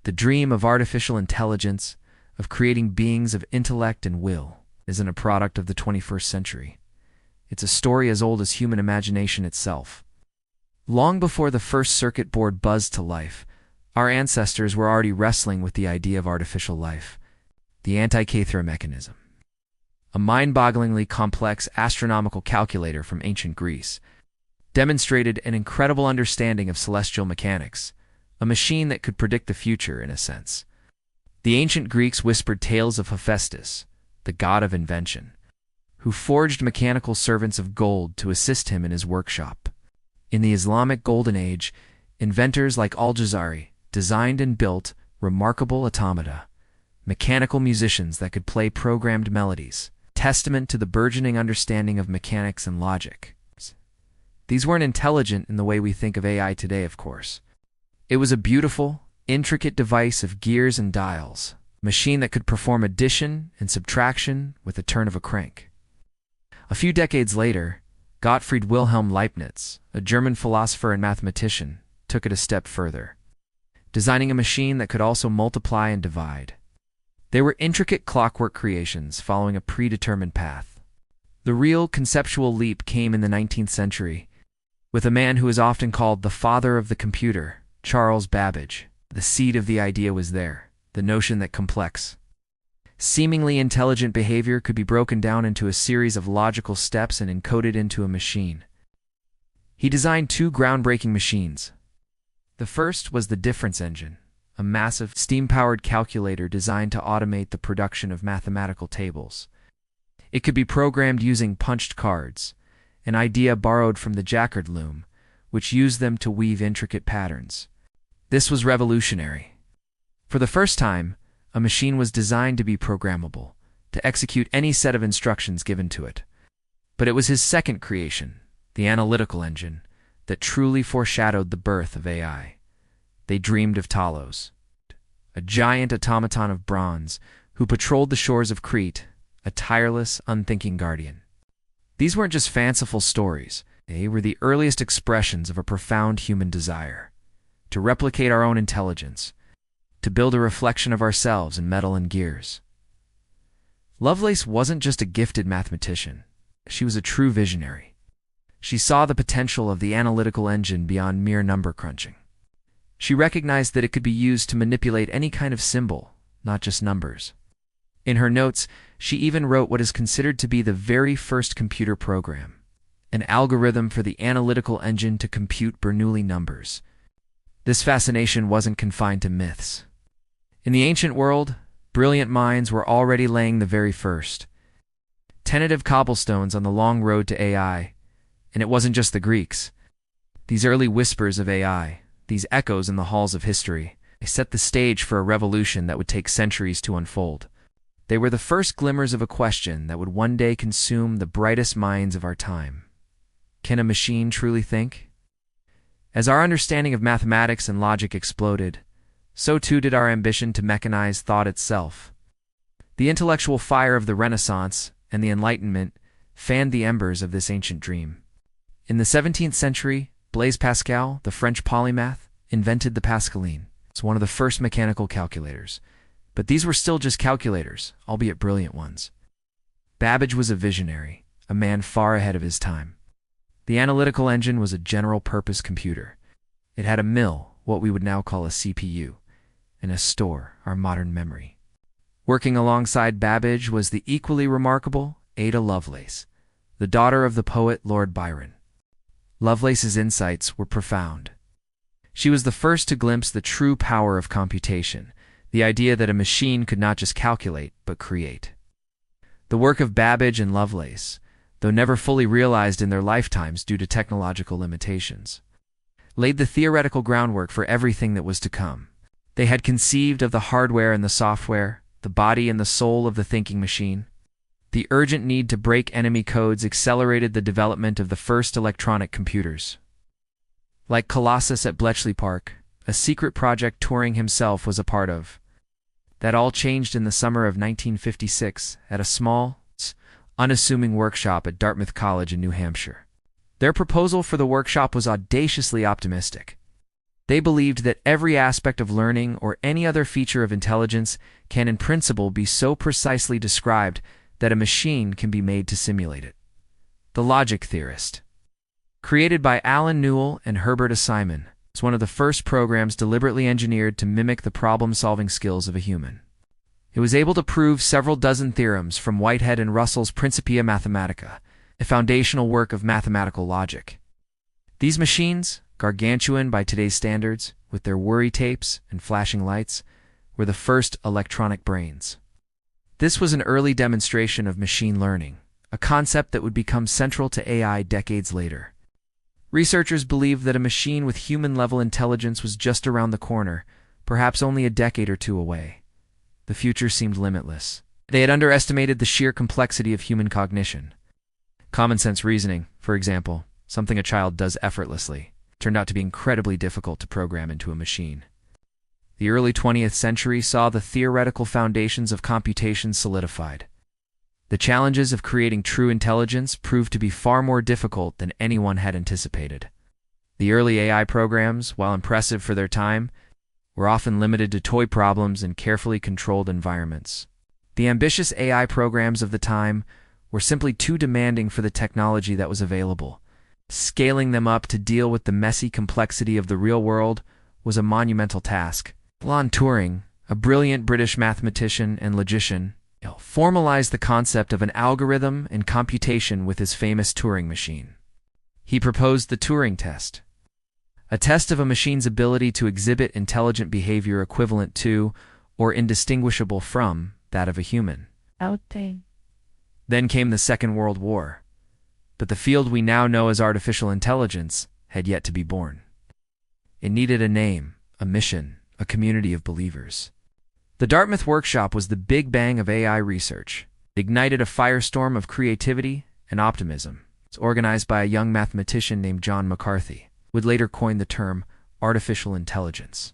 The dream of artificial intelligence, of creating beings of intellect and will, isn't a product of the 21st century. It's a story as old as human imagination itself. Long before the first circuit board buzzed to life, our ancestors were already wrestling with the idea of artificial life, the Antikythera mechanism, a mind-bogglingly complex astronomical calculator from ancient Greece, demonstrated an incredible understanding of celestial mechanics, a machine that could predict the future in a sense. The ancient Greeks whispered tales of Hephaestus, the god of invention, who forged mechanical servants of gold to assist him in his workshop. In the Islamic Golden Age, inventors like Al-Jazari designed and built remarkable automata, mechanical musicians that could play programmed melodies, testament to the burgeoning understanding of mechanics and logic. These weren't intelligent in the way we think of AI today, of course. It was a beautiful, intricate device of gears and dials, a machine that could perform addition and subtraction with the turn of a crank. A few decades later, Gottfried Wilhelm Leibniz, a German philosopher and mathematician, took it a step further, designing a machine that could also multiply and divide. They were intricate clockwork creations following a predetermined path. The real conceptual leap came in the 19th century, with a man who is often called the father of the computer, Charles Babbage. The seed of the idea was there, the notion that complex, seemingly intelligent behavior could be broken down into a series of logical steps and encoded into a machine. He designed two groundbreaking machines. The first was the difference engine, a massive, steam-powered calculator designed to automate the production of mathematical tables. It could be programmed using punched cards, an idea borrowed from the Jacquard loom, which used them to weave intricate patterns. This was revolutionary. For the first time, a machine was designed to be programmable, to execute any set of instructions given to it. But it was his second creation, the analytical engine, that truly foreshadowed the birth of AI. They dreamed of Talos, a giant automaton of bronze who patrolled the shores of Crete, a tireless, unthinking guardian. These weren't just fanciful stories. They were the earliest expressions of a profound human desire to replicate our own intelligence, to build a reflection of ourselves in metal and gears. Lovelace wasn't just a gifted mathematician. She was a true visionary. She saw the potential of the analytical engine beyond mere number crunching. She recognized that it could be used to manipulate any kind of symbol, not just numbers. In her notes, she even wrote what is considered to be the very first computer program, an algorithm for the analytical engine to compute Bernoulli numbers. This fascination wasn't confined to myths. In the ancient world, brilliant minds were already laying the very first, tentative cobblestones on the long road to AI. And it wasn't just the Greeks. These early whispers of AI, these echoes in the halls of history, they set the stage for a revolution that would take centuries to unfold. They were the first glimmers of a question that would one day consume the brightest minds of our time. Can a machine truly think? As our understanding of mathematics and logic exploded, so too did our ambition to mechanize thought itself. The intellectual fire of the Renaissance and the Enlightenment fanned the embers of this ancient dream. In the 17th century, Blaise Pascal, the French polymath, invented the Pascaline. It's one of the first mechanical calculators. But these were still just calculators, albeit brilliant ones. Babbage was a visionary, a man far ahead of his time. The analytical engine was a general-purpose computer. It had a mill, what we would now call a CPU, and a store, our modern memory. Working alongside Babbage was the equally remarkable Ada Lovelace, the daughter of the poet Lord Byron. Lovelace's insights were profound. She was the first to glimpse the true power of computation, the idea that a machine could not just calculate, but create. The work of Babbage and Lovelace, though never fully realized in their lifetimes due to technological limitations, laid the theoretical groundwork for everything that was to come. They had conceived of the hardware and the software, the body and the soul of the thinking machine. The urgent need to break enemy codes accelerated the development of the first electronic computers. Like Colossus at Bletchley Park, a secret project Turing himself was a part of. That all changed in the summer of 1956 at a small, unassuming workshop at Dartmouth College in New Hampshire. Their proposal for the workshop was audaciously optimistic. They believed that every aspect of learning or any other feature of intelligence can in principle be so precisely described that a machine can be made to simulate it. The logic theorist. Created by Alan Newell and Herbert Simon, is one of the first programs deliberately engineered to mimic the problem-solving skills of a human. It was able to prove several dozen theorems from Whitehead and Russell's Principia Mathematica, a foundational work of mathematical logic. These machines, gargantuan by today's standards, with their worry tapes and flashing lights, were the first electronic brains. This was an early demonstration of machine learning, a concept that would become central to AI decades later. Researchers believed that a machine with human-level intelligence was just around the corner, perhaps only a decade or two away. The future seemed limitless. They had underestimated the sheer complexity of human cognition. Common-sense reasoning, for example, something a child does effortlessly, turned out to be incredibly difficult to program into a machine. The early 20th century saw the theoretical foundations of computation solidified. The challenges of creating true intelligence proved to be far more difficult than anyone had anticipated. The early AI programs, while impressive for their time, were often limited to toy problems in carefully controlled environments. The ambitious AI programs of the time were simply too demanding for the technology that was available. Scaling them up to deal with the messy complexity of the real world was a monumental task. Alan Turing, a brilliant British mathematician and logician, formalized the concept of an algorithm and computation with his famous Turing machine. He proposed the Turing test, a test of a machine's ability to exhibit intelligent behavior equivalent to, or indistinguishable from, that of a human. Then came the Second World War, but the field we now know as artificial intelligence had yet to be born. It needed a name, a mission, a community of believers. The Dartmouth Workshop was the big bang of AI research. It ignited a firestorm of creativity and optimism. It's organized by a young mathematician named John McCarthy, who would later coin the term artificial intelligence.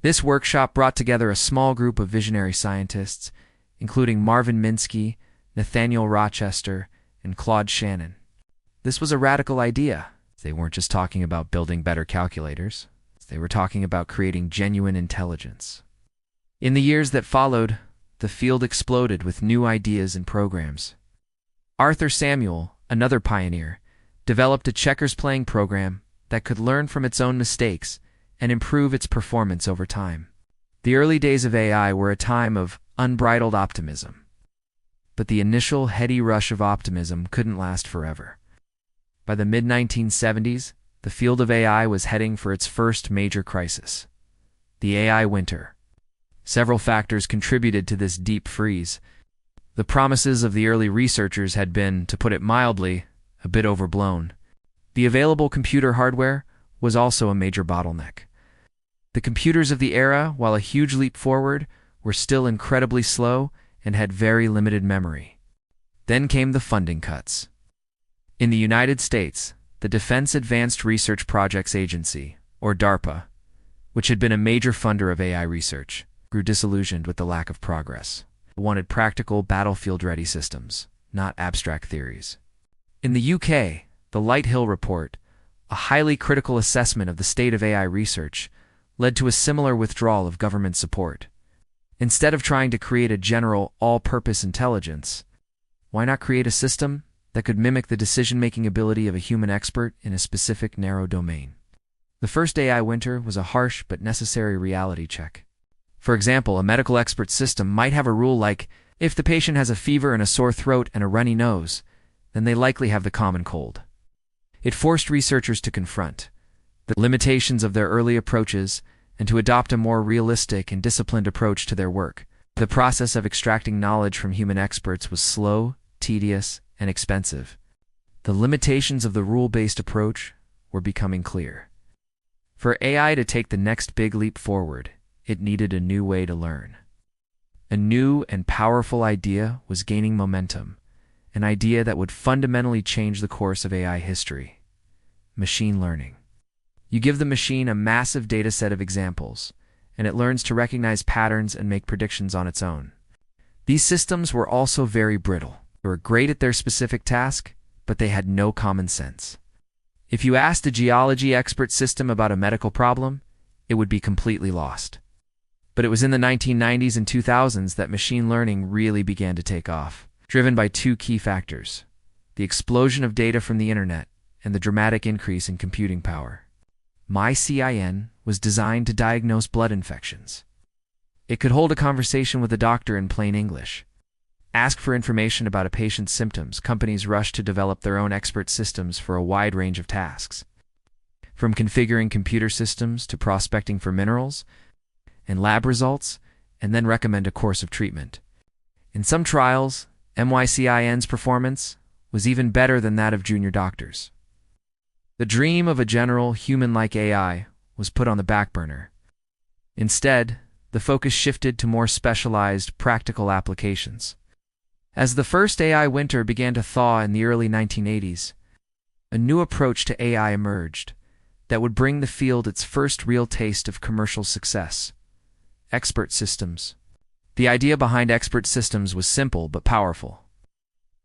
This workshop brought together a small group of visionary scientists, including Marvin Minsky, Nathaniel Rochester, and Claude Shannon. This was a radical idea. They weren't just talking about building better calculators. They were talking about creating genuine intelligence. In the years that followed, the field exploded with new ideas and programs. Arthur Samuel, another pioneer, developed a checkers-playing program that could learn from its own mistakes and improve its performance over time. The early days of AI were a time of unbridled optimism. But the initial heady rush of optimism couldn't last forever. By the mid-1970s, the field of AI was heading for its first major crisis, the AI winter. Several factors contributed to this deep freeze. The promises of the early researchers had been, to put it mildly, a bit overblown. The available computer hardware was also a major bottleneck. The computers of the era, while a huge leap forward, were still incredibly slow and had very limited memory. Then came the funding cuts. In the United States, the Defense Advanced Research Projects Agency, or DARPA, which had been a major funder of AI research, grew disillusioned with the lack of progress. It wanted practical, battlefield-ready systems, not abstract theories. In the UK, the Lighthill Report, a highly critical assessment of the state of AI research, led to a similar withdrawal of government support. Instead of trying to create a general, all-purpose intelligence, why not create a system that could mimic the decision-making ability of a human expert in a specific narrow domain? The first AI winter was a harsh but necessary reality check. For example, a medical expert system might have a rule like, if the patient has a fever and a sore throat and a runny nose, then they likely have the common cold. It forced researchers to confront the limitations of their early approaches and to adopt a more realistic and disciplined approach to their work. The process of extracting knowledge from human experts was slow, tedious, and expensive. The limitations of the rule-based approach were becoming clear. For AI to take the next big leap forward, it needed a new way to learn. A new and powerful idea was gaining momentum, an idea that would fundamentally change the course of AI history: machine learning. You give the machine a massive data set of examples, and it learns to recognize patterns and make predictions on its own. These systems were also very brittle. They were great at their specific task, but they had no common sense. If you asked a geology expert system about a medical problem, it would be completely lost. But it was in the 1990s and 2000s that machine learning really began to take off, driven by two key factors: the explosion of data from the internet and the dramatic increase in computing power. MyCIN was designed to diagnose blood infections. It could hold a conversation with a doctor in plain English. Ask for information about a patient's symptoms. Companies rushed to develop their own expert systems for a wide range of tasks, from configuring computer systems to prospecting for minerals and lab results, and then recommend a course of treatment. In some trials, MyCIN's performance was even better than that of junior doctors. The dream of a general, human-like AI was put on the back burner. Instead, the focus shifted to more specialized, practical applications. As the first AI winter began to thaw in the early 1980s, a new approach to AI emerged that would bring the field its first real taste of commercial success: expert systems. The idea behind expert systems was simple but powerful.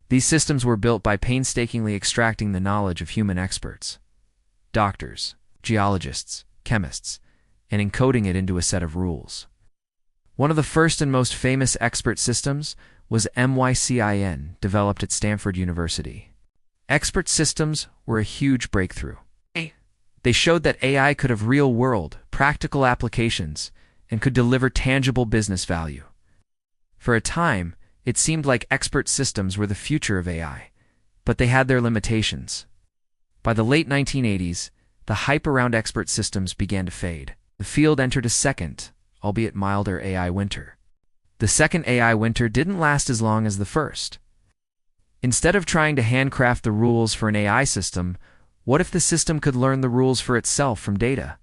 These systems were built by painstakingly extracting the knowledge of human experts, doctors, geologists, chemists, and encoding it into a set of rules. One of the first and most famous expert systems was MyCIN, developed at Stanford University. Expert systems were a huge breakthrough. They showed that AI could have real-world, practical applications and could deliver tangible business value. For a time, it seemed like expert systems were the future of AI, but they had their limitations. By the late 1980s, the hype around expert systems began to fade. The field entered a second, albeit milder, AI winter. The second AI winter didn't last as long as the first. Instead of trying to handcraft the rules for an AI system, what if the system could learn the rules for itself from data?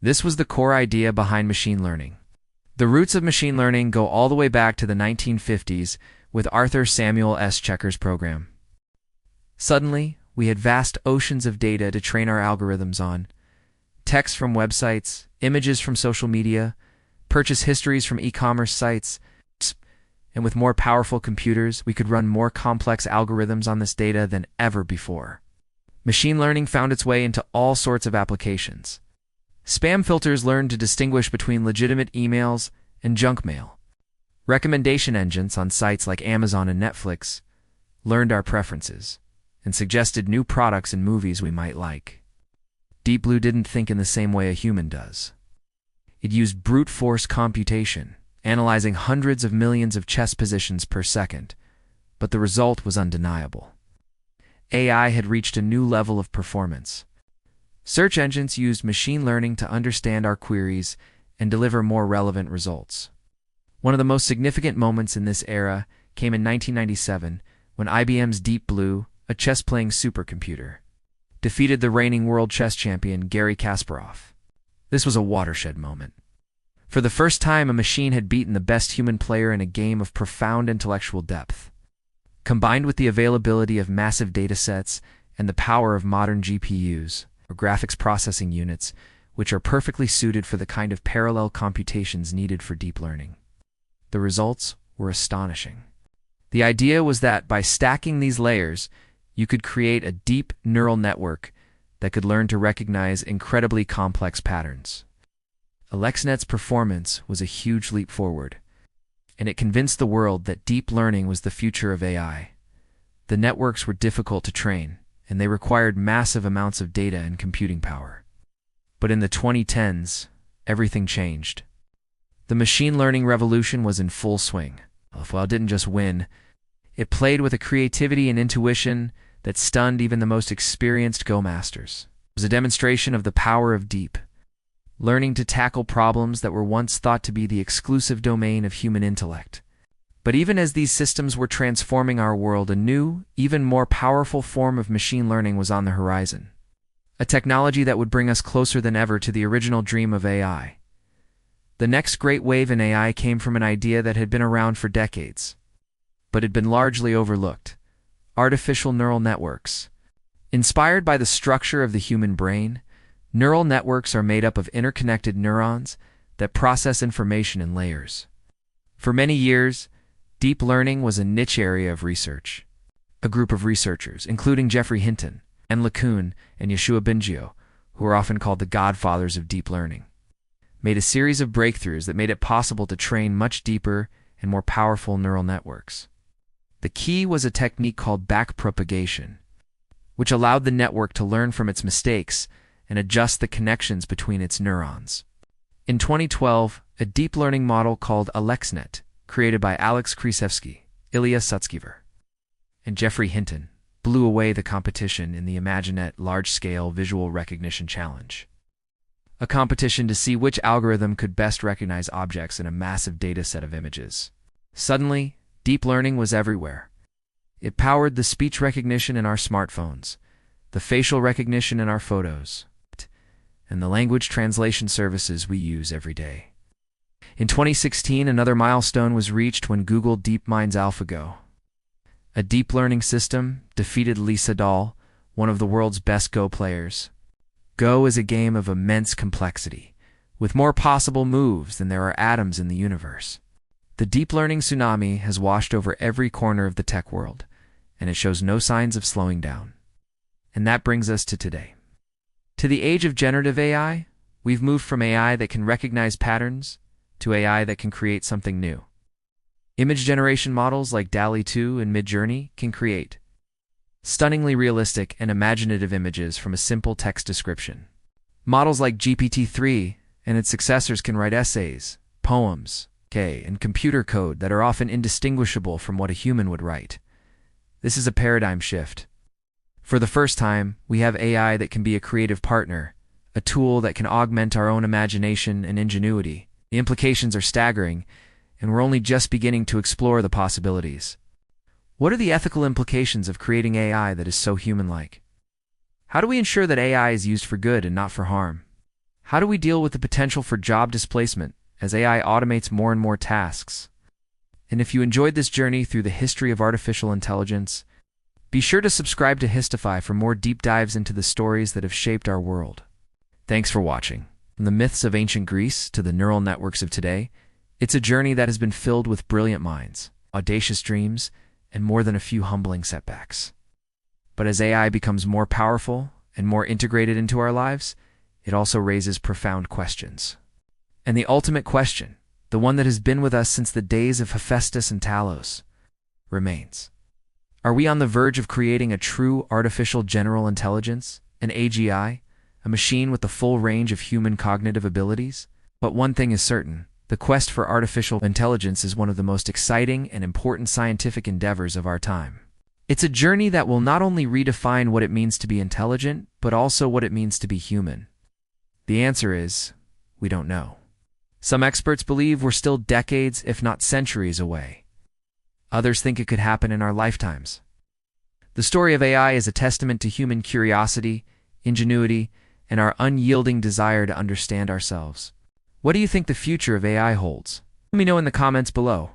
This was the core idea behind machine learning. The roots of machine learning go all the way back to the 1950s with Arthur Samuel S. Checker's program. Suddenly, we had vast oceans of data to train our algorithms on: text from websites, images from social media, purchase histories from e-commerce sites, and with more powerful computers, we could run more complex algorithms on this data than ever before. Machine learning found its way into all sorts of applications. Spam filters learned to distinguish between legitimate emails and junk mail. Recommendation engines on sites like Amazon and Netflix learned our preferences and suggested new products and movies we might like. Deep Blue didn't think in the same way a human does. It used brute force computation, analyzing hundreds of millions of chess positions per second, but the result was undeniable. AI had reached a new level of performance. Search engines used machine learning to understand our queries and deliver more relevant results. One of the most significant moments in this era came in 1997 when IBM's Deep Blue, a chess-playing supercomputer, defeated the reigning world chess champion Garry Kasparov. This was a watershed moment. For the first time, a machine had beaten the best human player in a game of profound intellectual depth. Combined with the availability of massive datasets and the power of modern GPUs, or graphics processing units, which are perfectly suited for the kind of parallel computations needed for deep learning, the results were astonishing. The idea was that by stacking these layers, you could create a deep neural network that could learn to recognize incredibly complex patterns. AlexNet's performance was a huge leap forward, and it convinced the world that deep learning was the future of AI. The networks were difficult to train, and they required massive amounts of data and computing power. But in the 2010s, everything changed. The machine learning revolution was in full swing. While it didn't just win, it played with a creativity and intuition that stunned even the most experienced Go masters. It was a demonstration of the power of deep learning to tackle problems that were once thought to be the exclusive domain of human intellect. But even as these systems were transforming our world, a new, even more powerful form of machine learning was on the horizon. A technology that would bring us closer than ever to the original dream of AI. The next great wave in AI came from an idea that had been around for decades, but had been largely overlooked: artificial neural networks. Inspired by the structure of the human brain, neural networks are made up of interconnected neurons that process information in layers. For many years, deep learning was a niche area of research. A group of researchers, including Geoffrey Hinton, N. LeCun, and Yoshua Bengio, who are often called the godfathers of deep learning, made a series of breakthroughs that made it possible to train much deeper and more powerful neural networks. The key was a technique called backpropagation, which allowed the network to learn from its mistakes and adjust the connections between its neurons. In 2012, a deep learning model called AlexNet, created by Alex Krzyzewski, Ilya Sutskever, and Jeffrey Hinton, blew away the competition in the ImagineNet large-scale visual recognition challenge, a competition to see which algorithm could best recognize objects in a massive data set of images. Suddenly, deep learning was everywhere. It powered the speech recognition in our smartphones, the facial recognition in our photos, and the language translation services we use every day. In 2016, another milestone was reached when Google DeepMind's AlphaGo, a deep learning system, defeated Lee Sedol, one of the world's best Go players. Go is a game of immense complexity, with more possible moves than there are atoms in the universe. The deep learning tsunami has washed over every corner of the tech world, and it shows no signs of slowing down. And that brings us to today. To the age of generative AI, we've moved from AI that can recognize patterns to AI that can create something new. Image generation models like DALL-E 2 and Midjourney can create stunningly realistic and imaginative images from a simple text description. Models like GPT-3 and its successors can write essays, poems, and computer code that are often indistinguishable from what a human would write. This is a paradigm shift. For the first time, we have AI that can be a creative partner, a tool that can augment our own imagination and ingenuity. The implications are staggering, and we're only just beginning to explore the possibilities. What are the ethical implications of creating AI that is so human-like? How do we ensure that AI is used for good and not for harm? How do we deal with the potential for job displacement as AI automates more and more tasks? And if you enjoyed this journey through the history of artificial intelligence, be sure to subscribe to Histofy for more deep dives into the stories that have shaped our world. Thanks for watching. From the myths of ancient Greece to the neural networks of today, it's a journey that has been filled with brilliant minds, audacious dreams, and more than a few humbling setbacks. But as AI becomes more powerful and more integrated into our lives, it also raises profound questions. And the ultimate question, the one that has been with us since the days of Hephaestus and Talos, remains. Are we on the verge of creating a true artificial general intelligence, an AGI, a machine with the full range of human cognitive abilities? But one thing is certain, the quest for artificial intelligence is one of the most exciting and important scientific endeavors of our time. It's a journey that will not only redefine what it means to be intelligent, but also what it means to be human. The answer is, we don't know. Some experts believe we're still decades, if not centuries, away. Others think it could happen in our lifetimes. The story of AI is a testament to human curiosity, ingenuity, and our unyielding desire to understand ourselves. What do you think the future of AI holds? Let me know in the comments below.